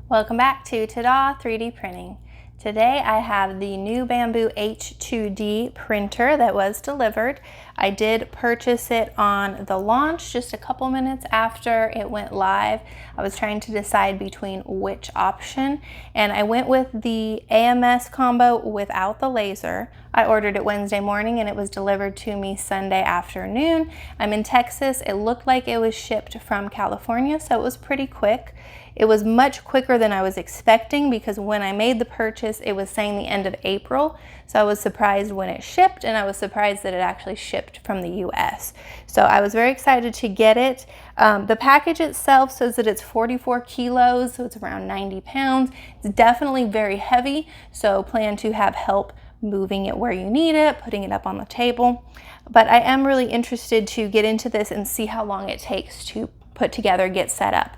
Welcome back to Ta-Da 3D Printing. Today I have the new BAMBU H2D printer that was delivered. I did purchase it on the launch just a couple minutes after it went live. I was trying to decide between which option, and I went with the AMS combo without the laser. I ordered it Wednesday morning and it was delivered to me Sunday afternoon. I'm in Texas. It looked like it was shipped from California, so it was pretty quick. It was much quicker than I was expecting because when I made the purchase, it was saying the end of April. So I was surprised when it shipped, and I was surprised that it actually shipped from the US. So I was very excited to get it. The package itself says that it's 44 kilos, so it's around 90 pounds. It's definitely very heavy, so plan to have help moving it where you need it, putting it up on the table. But I am really interested to get into this and see how long it takes to put together, get set up.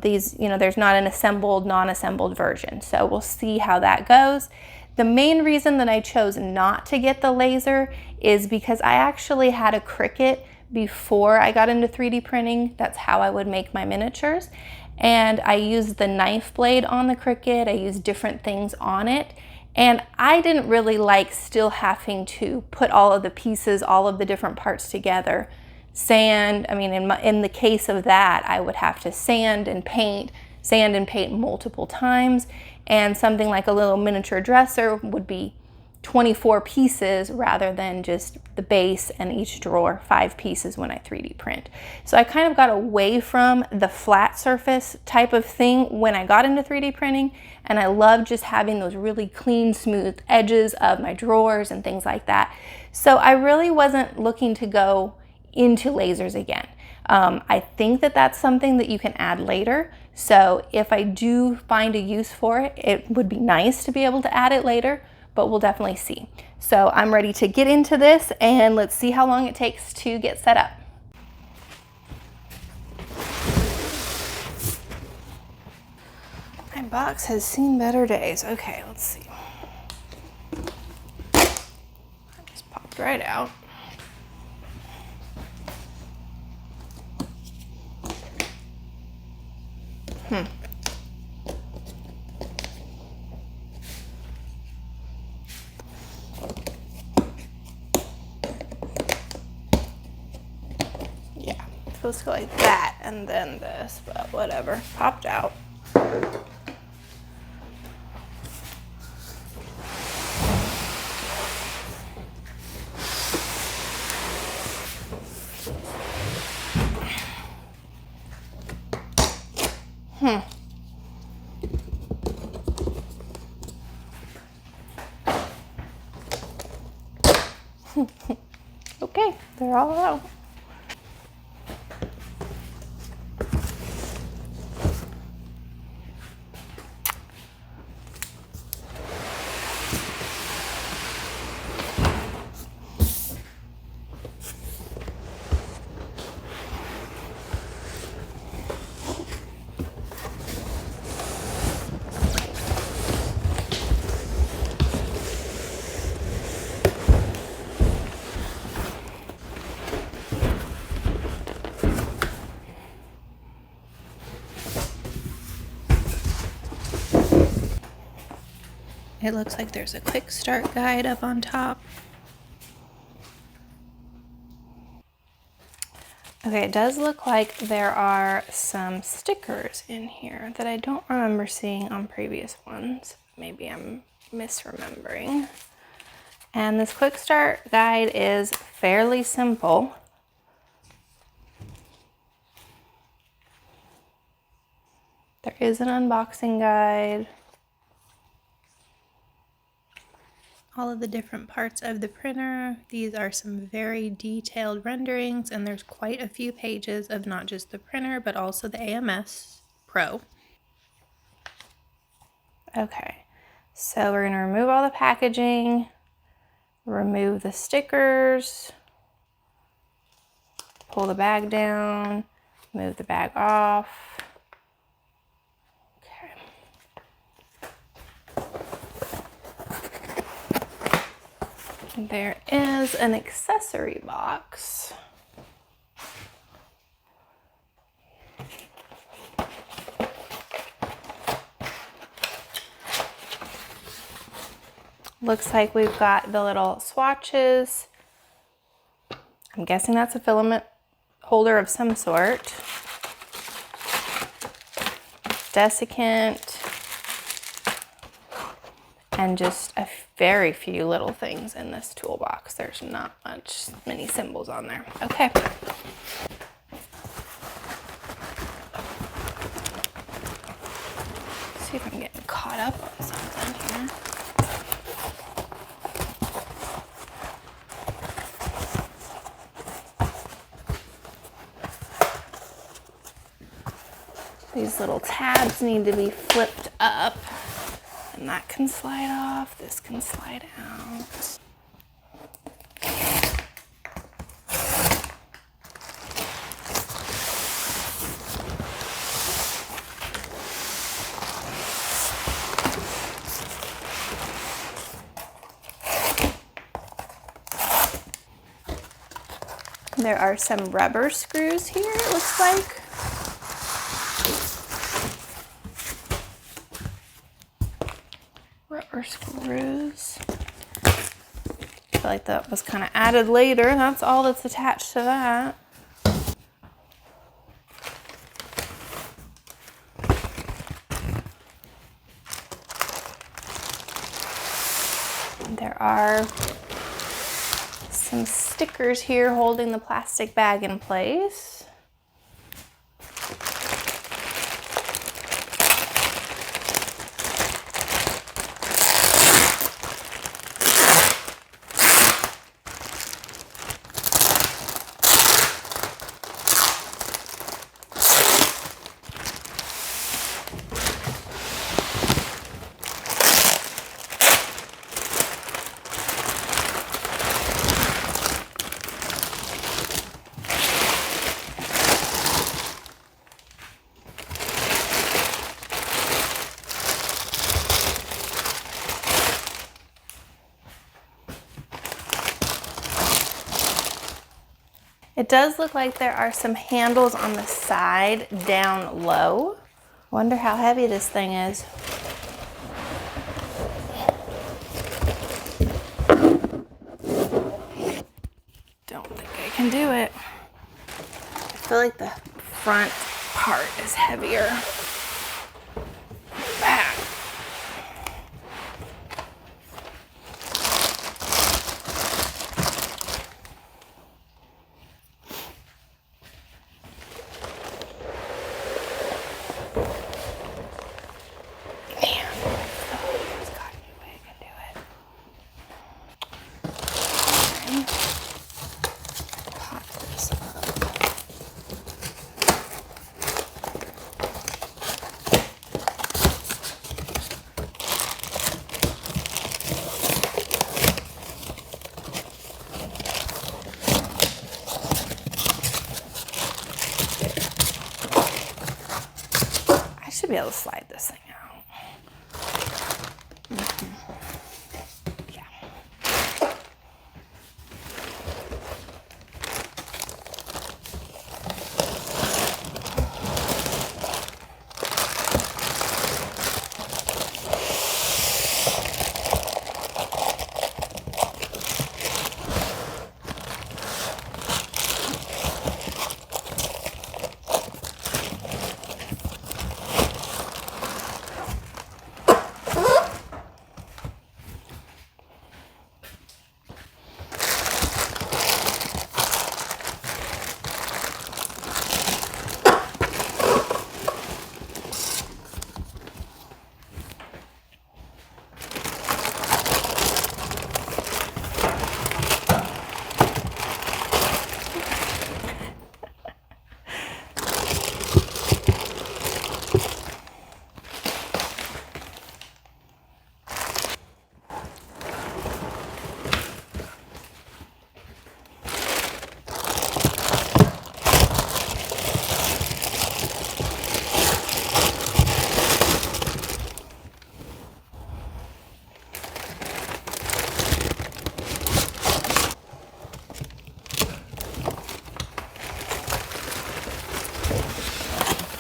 There's not an assembled, non-assembled version, so we'll see how that goes. The main reason that I chose not to get the laser is because I actually had a Cricut before I got into 3D printing. That's how I would make my miniatures, and I used the knife blade on the Cricut. I used different things on it, and I didn't really like still having to put all of the pieces, all of the different parts together. Sand, in the case of that, I would have to sand and paint multiple times, and something like a little miniature dresser would be 24 pieces rather than just the base and each drawer 5 pieces when I 3D print. So I kind of got away from the flat surface type of thing when I got into 3D printing, and I love just having those really clean, smooth edges of my drawers and things like that. So I really wasn't looking to go into lasers again. I think that that's something that you can add later. So if I do find a use for it, it would be nice to be able to add it later, but we'll definitely see. So I'm ready to get into this, and let's see how long it takes to get set up. My box has seen better days. Okay, let's see. That just popped right out. Yeah, it's supposed to go like that and then this, but whatever, popped out. Okay, they're all out. It looks like there's a quick start guide up on top. Okay, it does look like there are some stickers in here that I don't remember seeing on previous ones. Maybe I'm misremembering. And this quick start guide is fairly simple. There is an unboxing guide. All of the different parts of the printer. These are some very detailed renderings, and there's quite a few pages of not just the printer, but also the AMS Pro. Okay, so we're gonna remove all the packaging, remove the stickers, pull the bag down, move the bag off. There is an accessory box. Looks like we've got the little swatches. I'm guessing that's a filament holder of some sort. Desiccant. And just a very few little things in this toolbox. There's not many symbols on there. Okay. Let's see if I'm getting caught up on something here. These little tabs need to be flipped up. And that can slide off, this can slide out. There are some rubber screws here, it looks like. Rubber screws. I feel like that was kind of added later. That's all that's attached to that. There are some stickers here holding the plastic bag in place. It does look like there are some handles on the side down low. Wonder how heavy this thing is. Don't think I can do it. I feel like the front part is heavier. Back. Be able to slide this thing out. Yeah.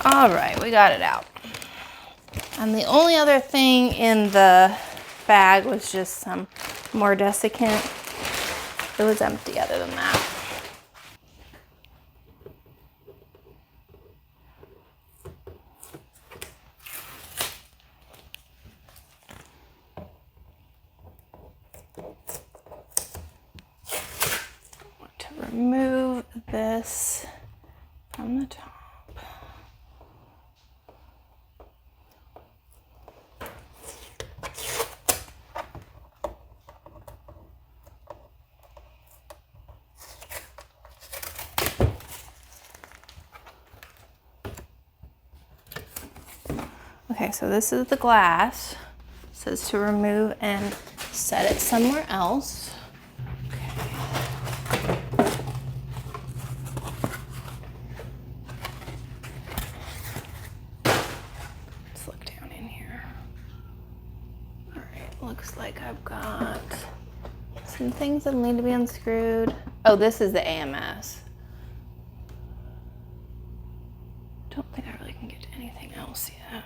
All right, we got it out. And the only other thing in the bag was just some more desiccant. It was empty other than that. I want to remove this from the top. Okay, so this is the glass. It says to remove and set it somewhere else. Okay. Let's look down in here. All right, looks like I've got some things that need to be unscrewed. Oh, this is the AMS. Don't think I really can get to anything else yet.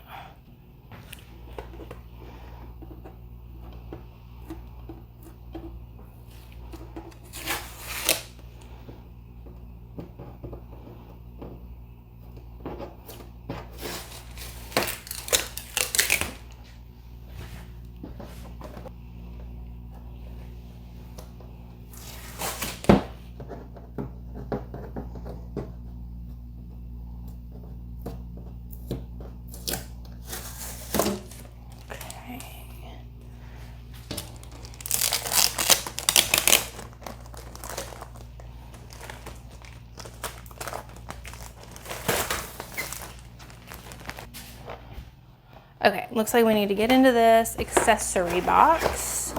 Okay, looks like we need to get into this accessory box.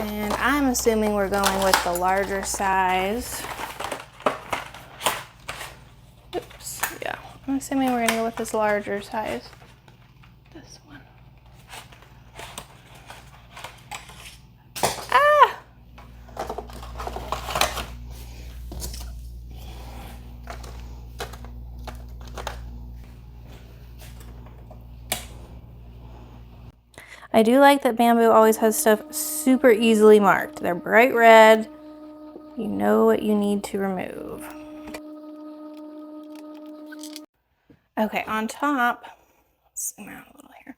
And I'm assuming we're going with the larger size. Oops, yeah. I'm assuming we're gonna go with this larger size. This one. Ah! I do like that Bamboo always has stuff super easily marked. They're bright red. You know what you need to remove. Okay, on top, let's zoom out a little here.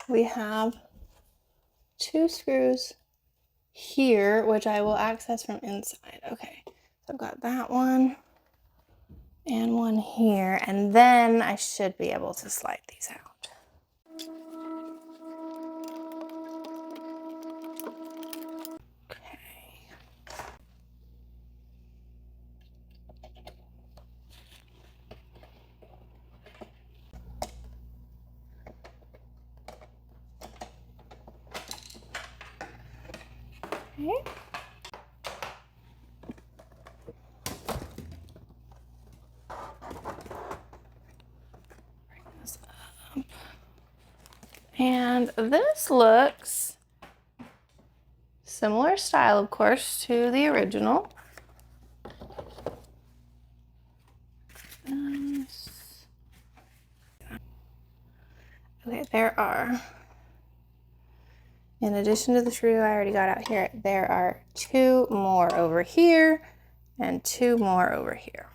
We have 2 screws here, which I will access from inside. Okay, so I've got that one and one here, and then I should be able to slide these out. Okay. Bring this up. And this looks similar style, of course, to the original. Okay, there are, in addition to the screw I already got out here, there are 2 more over here and 2 more over here.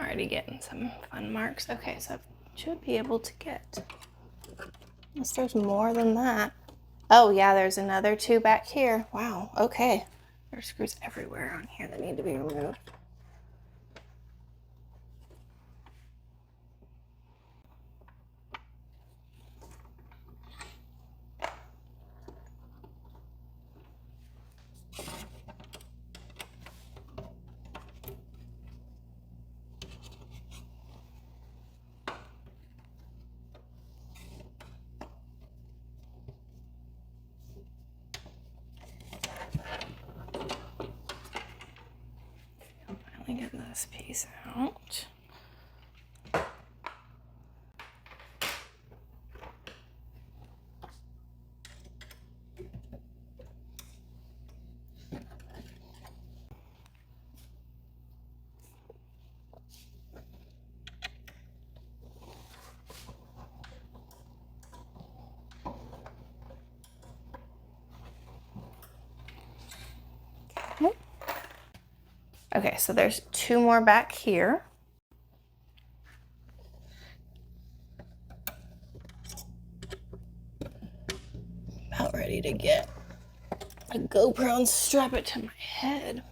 Already getting some fun marks. Okay, so I should be able to get, unless there's more than that. Oh yeah, there's another 2 back here. Wow, okay. There's screws everywhere on here that need to be removed. this piece out. Okay, so there's 2 more back here. About ready to get a GoPro and strap it to my head.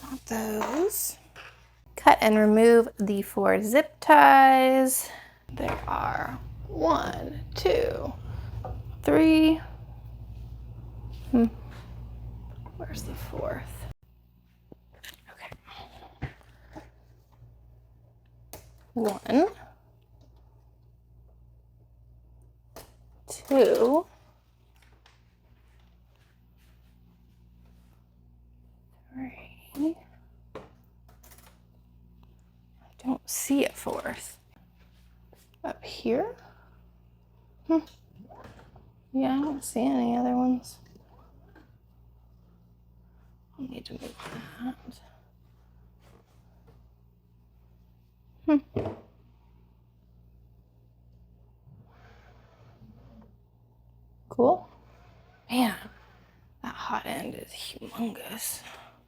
Got those. Cut and remove the 4 zip ties. There are 1, 2, 3. Where's the 4th? Okay. 1, 2, 3. I don't see a 4th. Up here? Yeah, I don't see any other ones. I'll need to move that. Cool. Man, that hot end is humongous.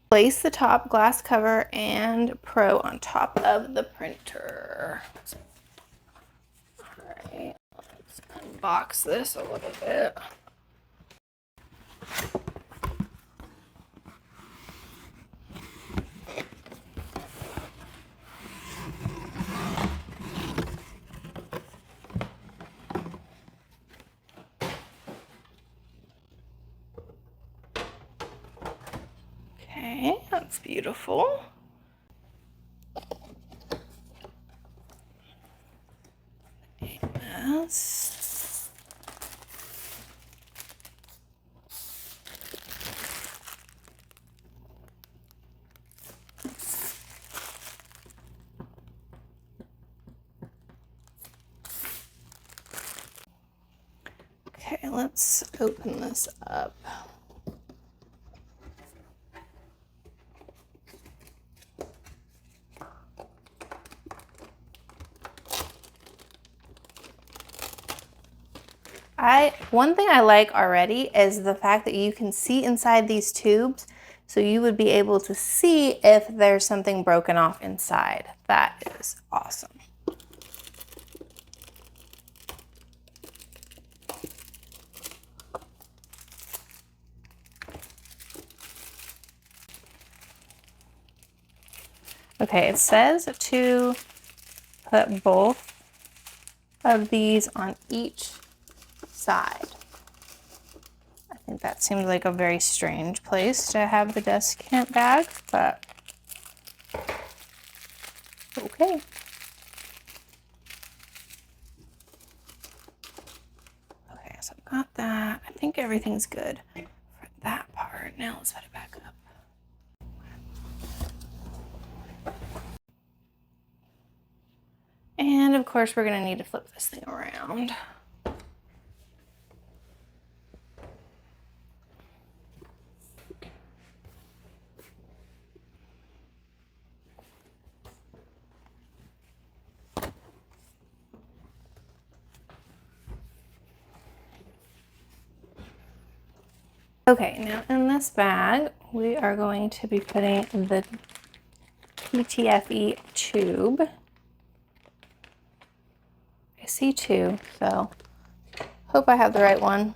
Place the top glass cover and Pro on top of the printer. All right, let's unbox this a little bit. Okay, that's beautiful. AMS. Okay, let's open this up. One thing I like already is the fact that you can see inside these tubes, so you would be able to see if there's something broken off inside. That is awesome. Okay, it says to put both of these on each side. I think that seems like a very strange place to have the descant bag, but okay. Okay, so I've got that. I think everything's good for that part. Now let's put it back up. And of course, we're gonna need to flip this thing around. Okay, now in this bag, we are going to be putting the PTFE tube. I see 2, so hope I have the right one.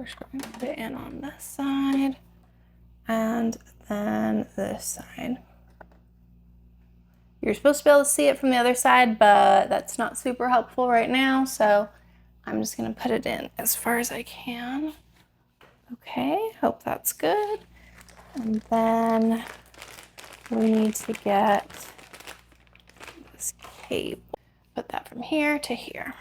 First, we're going to put it in on this side and then this side. You're supposed to be able to see it from the other side, but that's not super helpful right now, so I'm just going to put it in as far as I can. Okay, hope that's good. And then we need to get this cable. Put that from here to here.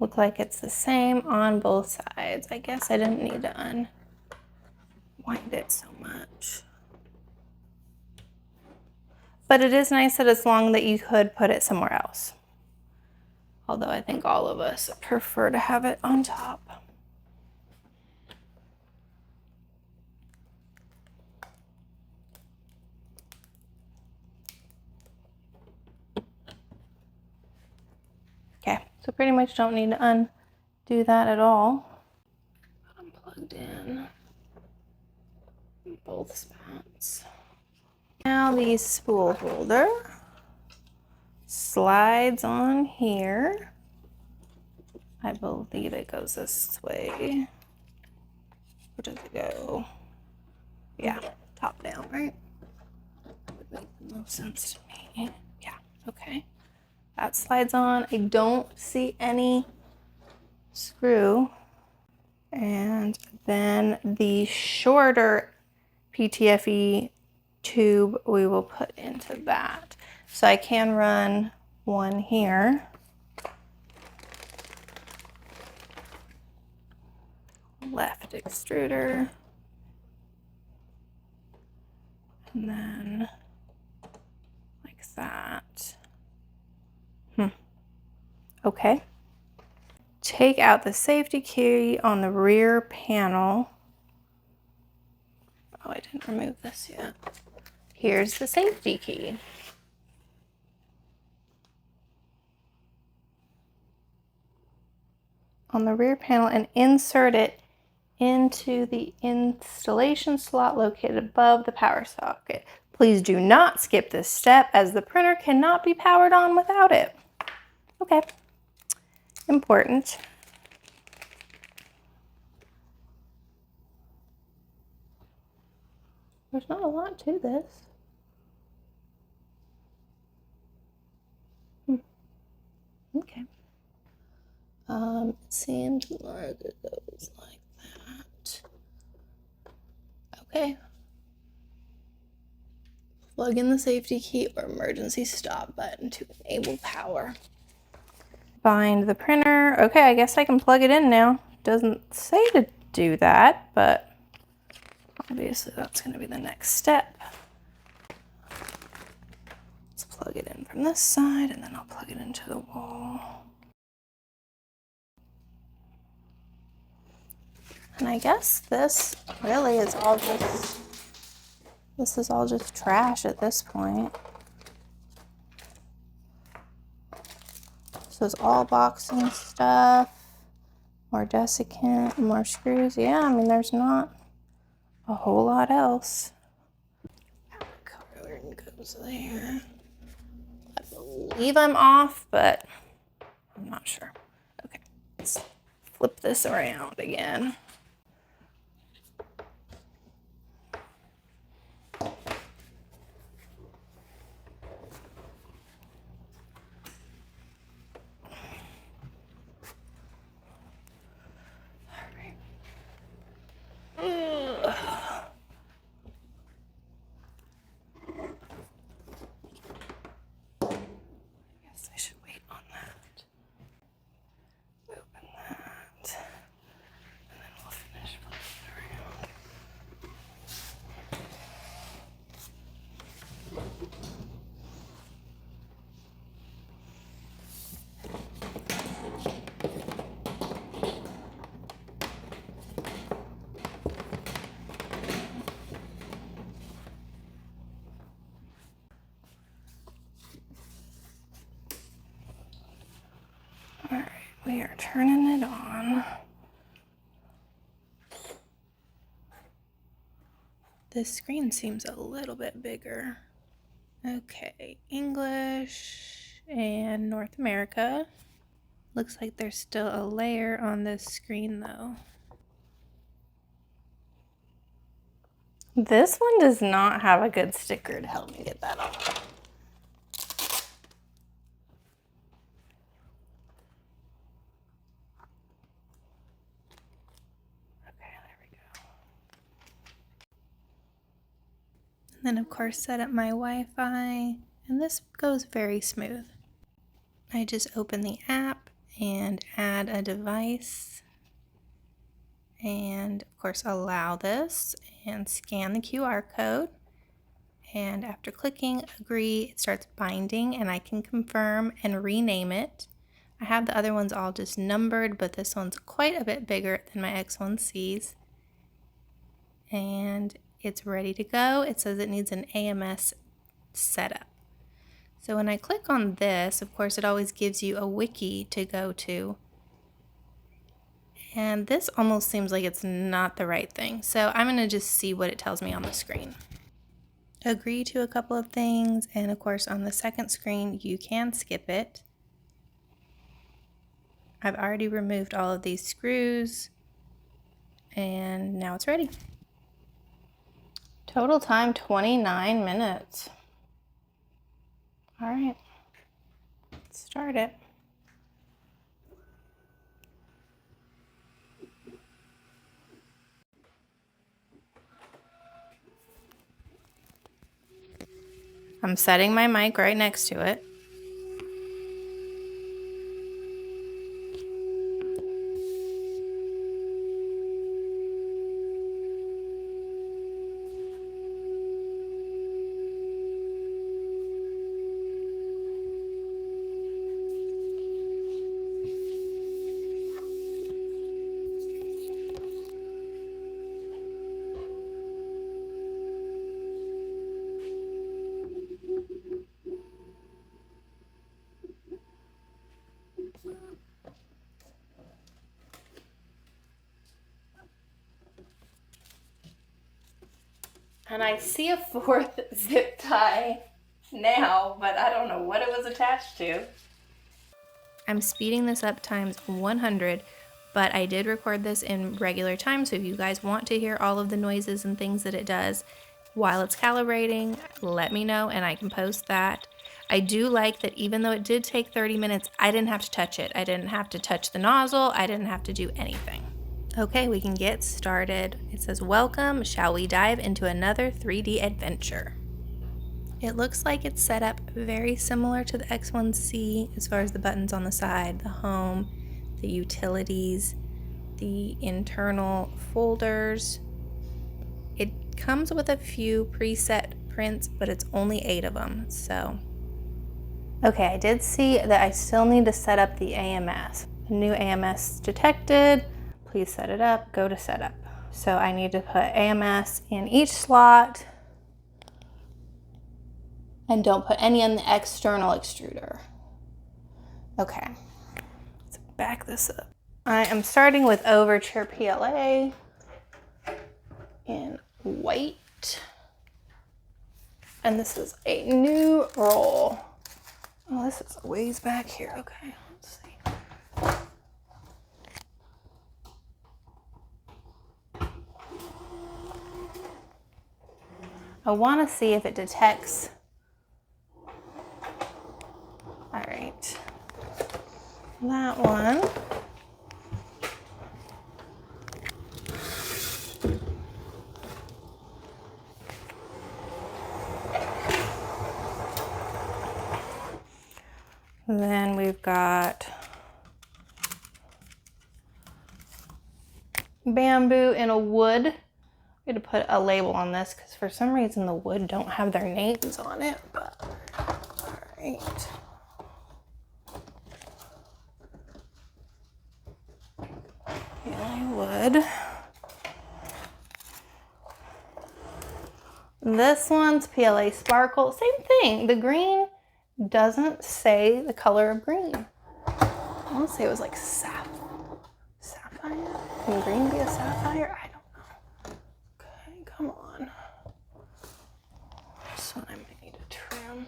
Look like it's the same on both sides. I guess I didn't need to unwind it so much. But it is nice that it's long that you could put it somewhere else. Although I think all of us prefer to have it on top. Okay, so pretty much don't need to undo that at all. I'm plugged in both spots. Now the spool holder slides on here. I believe it goes this way. Where does it go? Yeah, top down, right? That would make the most sense to me. Yeah, okay. That slides on. I don't see any screw. And then the shorter PTFE tube we will put into that. So I can run one here. Left extruder. And then like that. Okay. Take out the safety key on the rear panel. Oh, I didn't remove this yet. Here's the safety key. On the rear panel and insert it into the installation slot located above the power socket. Please do not skip this step as the printer cannot be powered on without it. Okay, important. There's not a lot to this. Okay. It seems like it goes like that. Okay. Plug in the safety key or emergency stop button to enable power. Bind the printer. Okay, I guess I can plug it in now. Doesn't say to do that, but obviously that's going to be the next step. Let's plug it in from this side and then I'll plug it into the wall. And I guess this really is all just, this is all just trash at this point. So it's all boxing stuff, more desiccant, more screws. Yeah, I mean, there's not a whole lot else. Power code goes there. I believe I'm off, but I'm not sure. Okay, let's flip this around again. All right, we are turning it on. This screen seems a little bit bigger Okay, English and North America. Looks like there's still a layer on this screen though. This one does not have a good sticker to help me get that off. Okay, there we go. And then of course set up my Wi-Fi, and this goes very smooth. I just open the app and add a device, and of course allow this and scan the QR code. And after clicking agree, it starts binding and I can confirm and rename it. I have the other ones all just numbered, but this one's quite a bit bigger than my X1Cs. And it's ready to go. It says it needs an AMS setup. So when I click on this, of course, it always gives you a wiki to go to. And this almost seems like it's not the right thing. So I'm going to just see what it tells me on the screen. Agree to a couple of things, and of course on the second screen you can skip it. I've already removed all of these screws and now it's ready. Total time 29 minutes. All right, let's start it. I'm setting my mic right next to it. And I see a fourth zip tie now, but I don't know what it was attached to. I'm speeding this up times 100, but I did record this in regular time, so if you guys want to hear all of the noises and things that it does while it's calibrating, let me know and I can post that. I do like that even though it did take 30 minutes, I didn't have to touch it. I didn't have to touch the nozzle. I didn't have to do anything. Okay, we can get started. It says, welcome, shall we dive into another 3D adventure? It looks like it's set up very similar to the X1C as far as the buttons on the side, the home, the utilities, the internal folders. It comes with a few preset prints, but it's only 8 of them, so. Okay, I did see that I still need to set up the AMS. The new AMS detected. Please set it up, go to setup. So I need to put AMS in each slot and don't put any in the external extruder. Okay, let's back this up. I am starting with Overture PLA in white. And this is a new roll. Oh, this is a ways back here. Okay, let's see. I want to see if it detects. All right, that one. Then we've got bamboo in a wood. I'm going to put a label on this because for some reason the wood don't have their names on it, but all right. PLA wood. This one's PLA sparkle. Same thing. The green doesn't say the color of green. I want to say it was like sapphire. Can green be a sapphire? I don't know. Okay, come on. This one I might need to trim.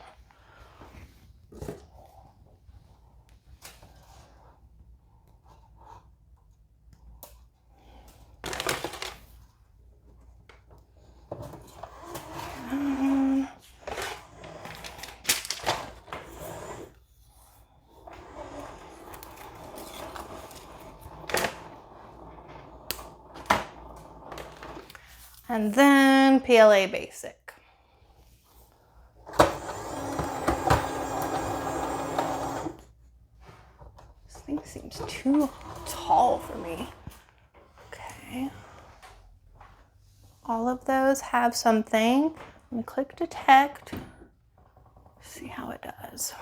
And then PLA Basic. This thing seems too tall for me. Okay. All of those have something. I'm gonna click detect. See how it does.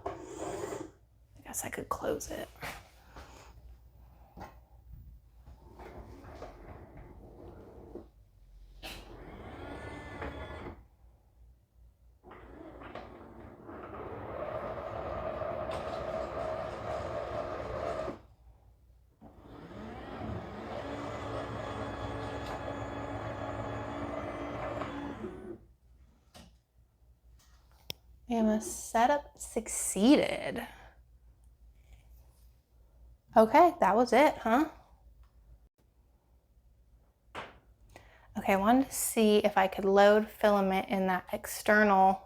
I guess I could close it. AMS setup succeeded. Okay, that was it, huh? Okay, I wanted to see if I could load filament in that external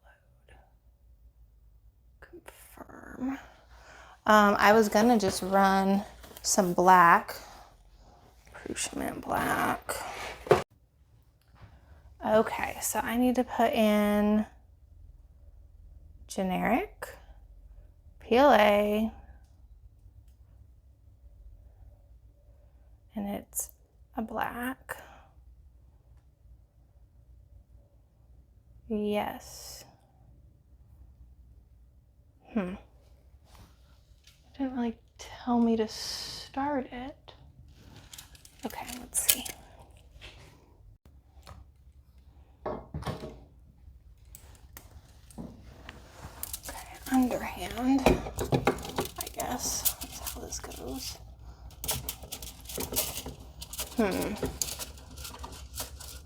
load. Confirm. I was gonna just run some black, Cruciament black. Okay, so I need to put in generic, PLA, and it's a black. Yes. It didn't really tell me to start it. Okay, let's see. Okay, underhand, I guess. That's how this goes.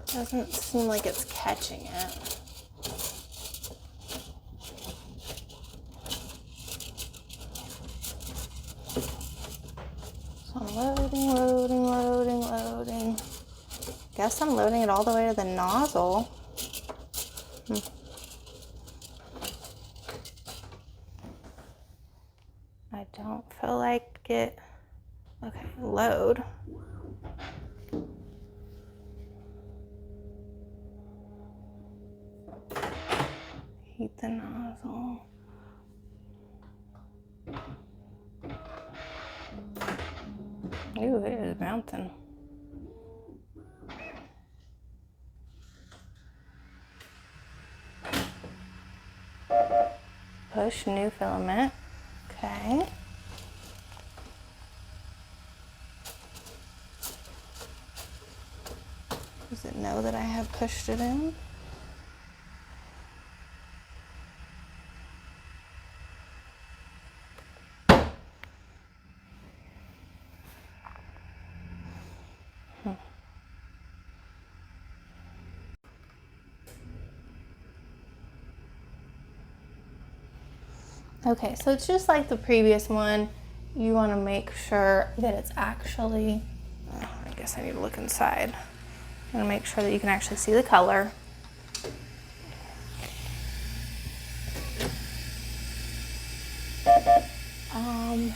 Doesn't seem like it's catching it. So I'm loading. Guess I'm loading it all the way to the nozzle. I don't feel like it. Okay, load. Heat the nozzle. Ooh, it is bouncing. Push new filament. Okay. Does it know that I have pushed it in? Okay, so it's just like the previous one. You want to make sure that it's actually, I guess I need to look inside. I'm going to make sure that you can actually see the color.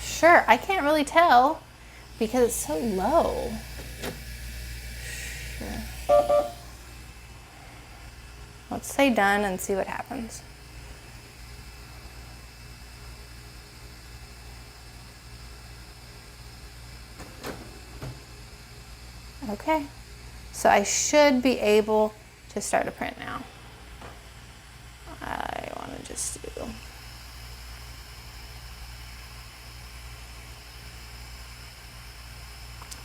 Sure, I can't really tell because it's so low. Sure. Let's say done and see what happens. Okay, so I should be able to start a print now. I want to just do.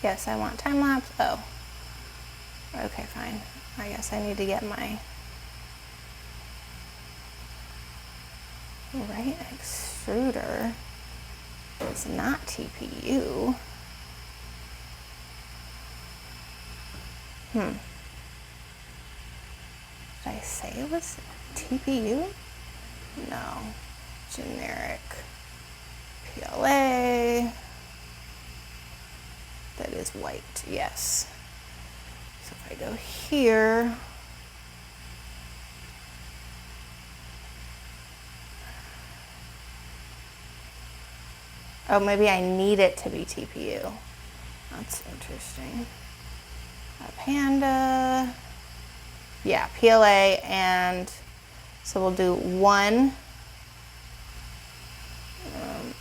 Yes, I want time lapse. Oh, okay, fine. I guess I need to get my right extruder. It's not TPU. Did I say it was TPU? No. Generic PLA. That is white, yes. So if I go here, Oh, maybe I need it to be TPU. That's interesting. A Panda. Yeah, PLA, and so we'll do one.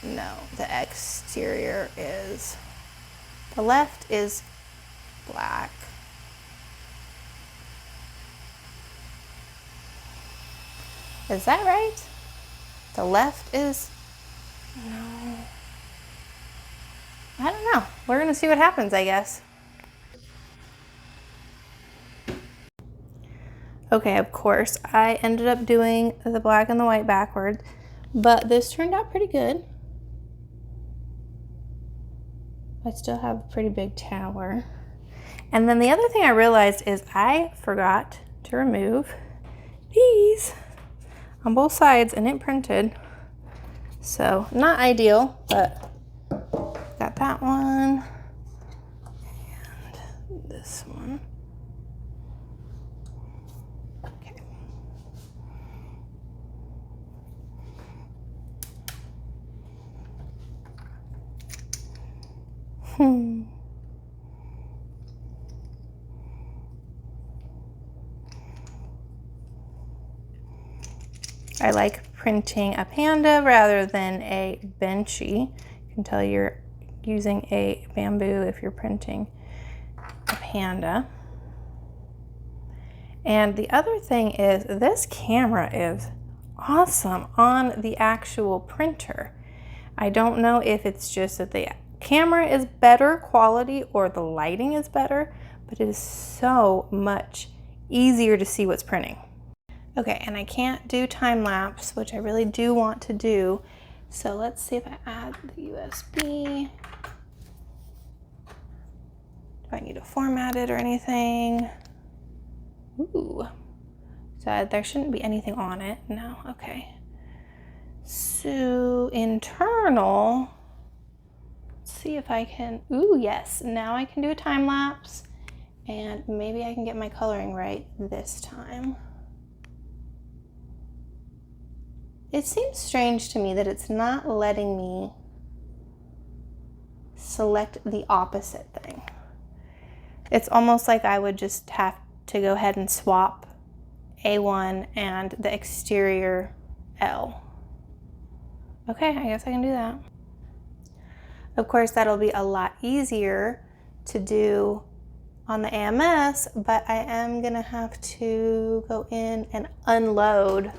No, the exterior is, the left is black. Is that right? The left is, no. I don't know. We're gonna see what happens, I guess. Okay, of course, I ended up doing the black and the white backward, but this turned out pretty good. I still have a pretty big tower. And then the other thing I realized is I forgot to remove these on both sides, and it printed. So not ideal, but got that one and this one. Okay. I like printing a Panda rather than a Benchy. You can tell you're using a Bamboo if you're printing a Panda. And the other thing is this camera is awesome on the actual printer. I don't know if it's just that the camera is better quality or the lighting is better, but it is so much easier to see what's printing. Okay, and I can't do time lapse, which I really do want to do. So let's see if I add the USB. Do I need to format it or anything? Ooh, so there shouldn't be anything on it. No, okay. So internal, let's see if I can, ooh, yes, now I can do a time lapse, and maybe I can get my coloring right this time. It seems strange to me that it's not letting me select the opposite thing. It's almost like I would just have to go ahead and swap A1 and the exterior L. Okay, I guess I can do that. Of course, that'll be a lot easier to do on the AMS, but I am gonna have to go in and unload.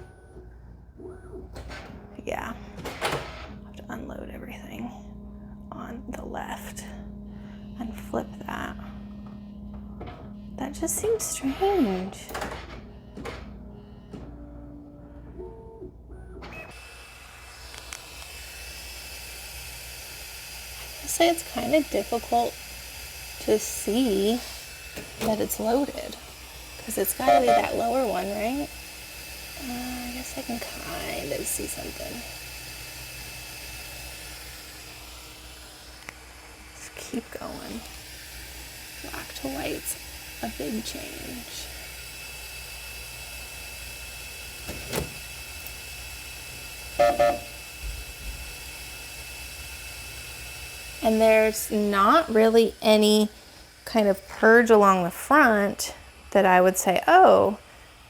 Yeah, I have to unload everything on the left and flip that. That just seems strange. I say it's kind of difficult to see that it's loaded because it's got to be that lower one, right? I guess I can kind of see something. Let's keep going. Black to white's a big change. And there's not really any kind of purge along the front that I would say, oh,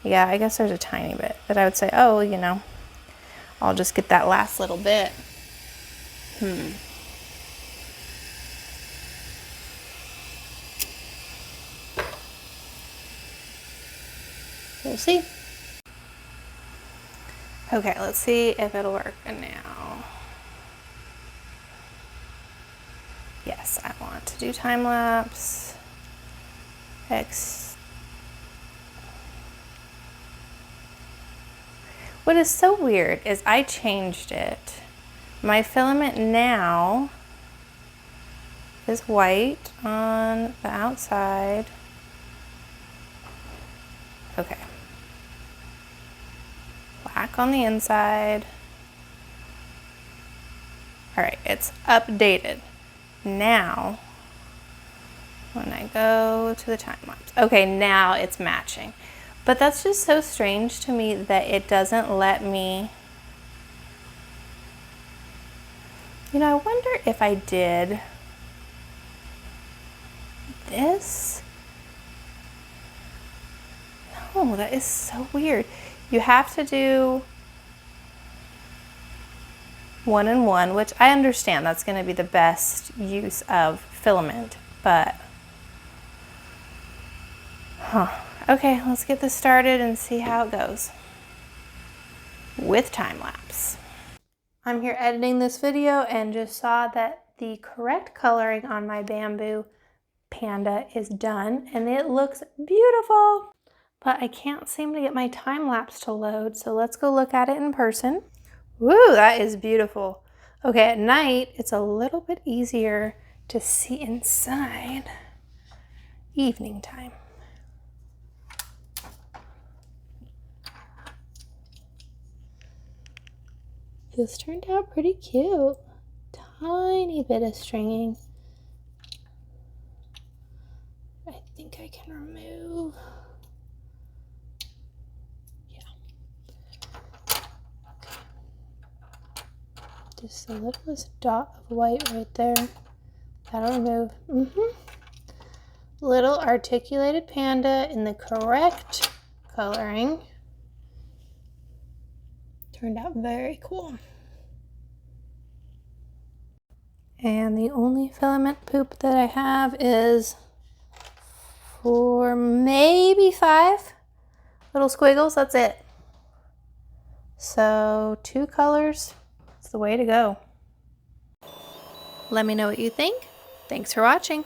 yeah, I guess there's a tiny bit, but I would say, oh, you know, I'll just get that last little bit. We'll see. Okay, let's see if it'll work now. Yes, I want to do time lapse. What is so weird is I changed it. My filament now is white on the outside. Okay. Black on the inside. All right, it's updated. Now, when I go to the time lapse, okay, now it's matching. But that's just so strange to me that it doesn't let me. You know, I wonder if I did this. No, that is so weird. You have to do 1 and 1, which I understand that's going to be the best use of filament, but okay, let's get this started and see how it goes with time lapse. I'm here editing this video and just saw that the correct coloring on my Bamboo Panda is done and it looks beautiful, but I can't seem to get my time lapse to load, so let's go look at it in person. Woo, that is beautiful. Okay, at night it's a little bit easier to see inside. Evening time. This turned out pretty cute. Tiny bit of stringing. I think I can remove. Yeah. Just the littlest dot of white right there. That'll remove. Little articulated panda in the correct coloring. Turned out very cool. And the only filament poop that I have is for maybe 5 little squiggles. That's it. So 2 colors, it's the way to go. Let me know what you think. Thanks for watching.